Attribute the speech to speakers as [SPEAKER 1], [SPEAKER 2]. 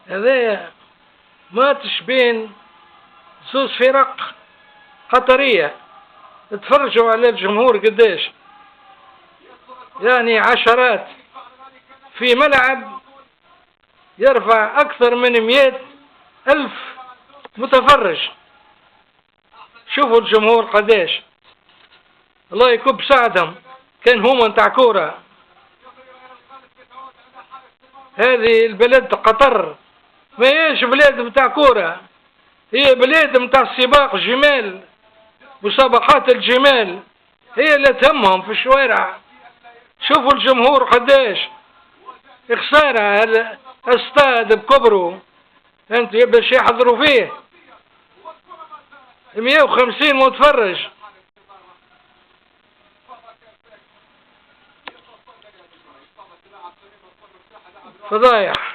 [SPEAKER 1] هذايا ماتش بين زوز فرق قطرية. اتفرجوا على الجمهور قديش، يعني عشرات في ملعب يرفع أكثر من 100,000 متفرج. شوفوا الجمهور قديش، الله يكب ساعدهم. كان هما نتاع كورة. هذه البلد قطر ما هيش بلاد نتاع كورة، هي بلاد نتاع سباق جمال، مسابقات الجمال هي اللي تهمهم في الشوارع. شوفوا الجمهور قديش، خسارة الاستاد بكبره انت باش يحضروا فيه 150 متفرج. فضايح.